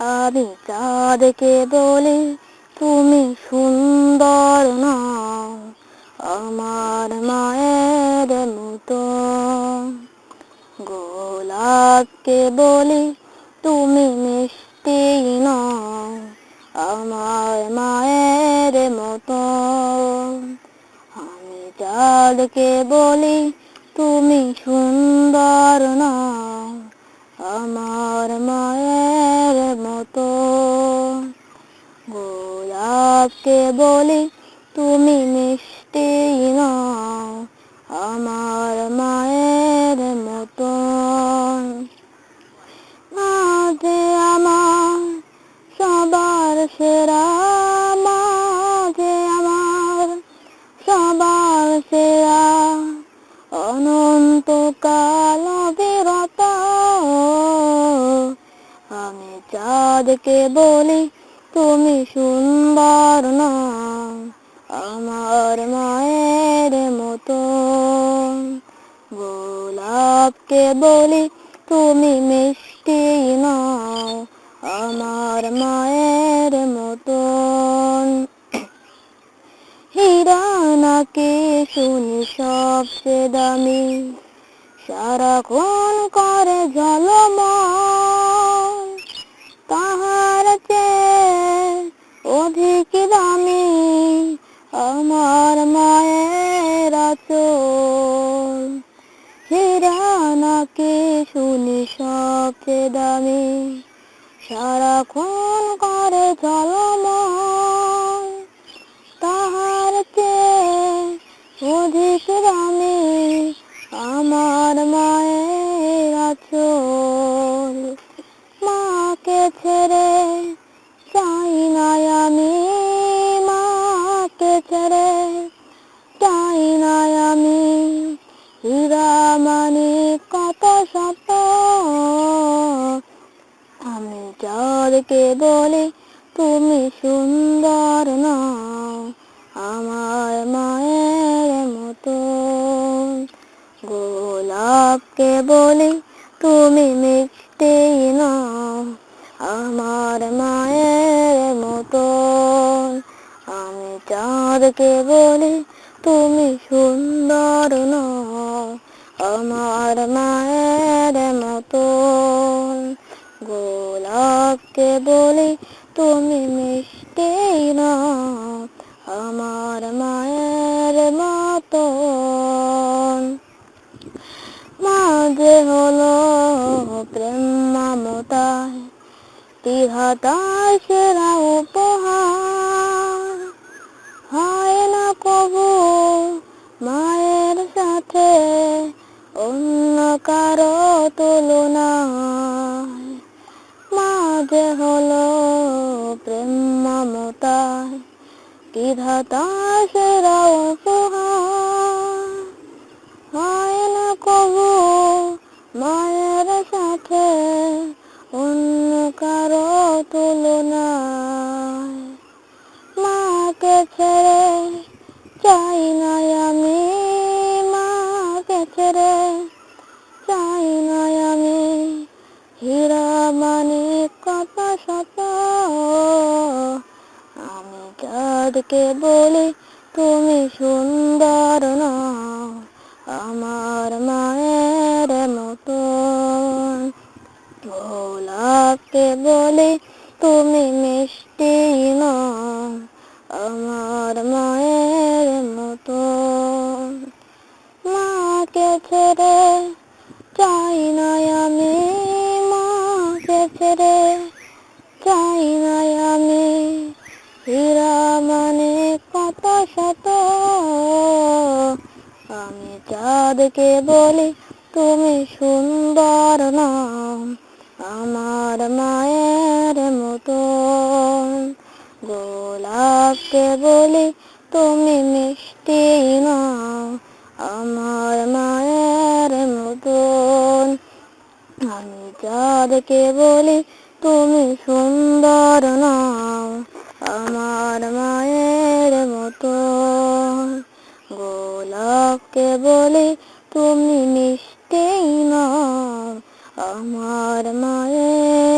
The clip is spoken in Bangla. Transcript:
আমি চাঁদকে বলি তুমি সুন্দর নও, আমার মায়ের মতো। গোলাপকে বলি তুমি মিষ্টি নও, আমার মায়ের মতো। আমি চাঁদকে বলি তুমি সুন্দর নও, আমার মায়ের মতো। গোলাপকে বলি তুমি মিষ্টি নও, আমার মায়ের মতো। মা যে আমার সবার সেরা, মা যে আমার সবার সেরা, অনন্তকাল অবিরত। আমি চাঁদকে বলি তুমি সুন্দর নও, আমার মায়ের মতো। গোলাপকে বলি তুমি মিষ্টি নও, আমার মায়ের মতো। হীরা নাকি শুনি সবচেয়ে দামি, সারাক্ষণ করে ঝলমল, তাহার চেয়ে অধিক দামি আমার মায়ের আঁচল। হীরা নাকি শুনি সবচেয়ে দামি, সারাক্ষণ করে ঝলমল, তাহার চেয়ে অধিক দামি আমার মায়ের আঁচল। মাকে ছেড়ে চাই না আমি, মাকে ছেড়ে চাই না আমি, হীরা মানিক কত শত। আমি চাঁদকে বলি তুমি সুন্দর নও, আমার মায়ের মতো। গোলাপকে বলি তুমি মিষ্টি নও, আমার মায়ের মতো। আমি চাঁদকে বলি তুমি সুন্দর নও, আমার মায়ের মতো। গোলাপকে বলি তুমি মিষ্টি নও, আমার মায়ের মতো। মা যে হলো প্রেম মমতায় বিধাতার সেরা উপহার, হয় না কবু মায়ের সাথে অন্য কারো তুলনা। মা যে হলো প্রেম মমতায় বিধাতার সেরা উপহার, হয় না কবু মায়ের সাথে অন্য কারো তুলনা। মাকে ছেড়ে চাই না আমি, মাকে ছেড়ে চাই না আমি, হীরা মানিক কত শত। আমি চাঁদকে বলি তুমি সুন্দর নও, আমার মায়ের মতো। গোলাপকে বলি তুমি মিষ্টি নও, আমার মায়ের মতো। মাকে ছেড়ে চাই না আমি, মাকে ছেড়ে চাই না আমি, হীরা মানিক কত শত। আমি চাঁদকে বলি তুমি সুন্দর নও, আমার মায়ের মতো। গোলাপকে বলি তুমি মিষ্টি নও, আমার মায়ের মতো। আমি চাঁদকে বলি তুমি সুন্দর নও, আমার মায়ের মতো। গোলাপকে বলি তুমি মিষ্টি নও, আমার মায়ের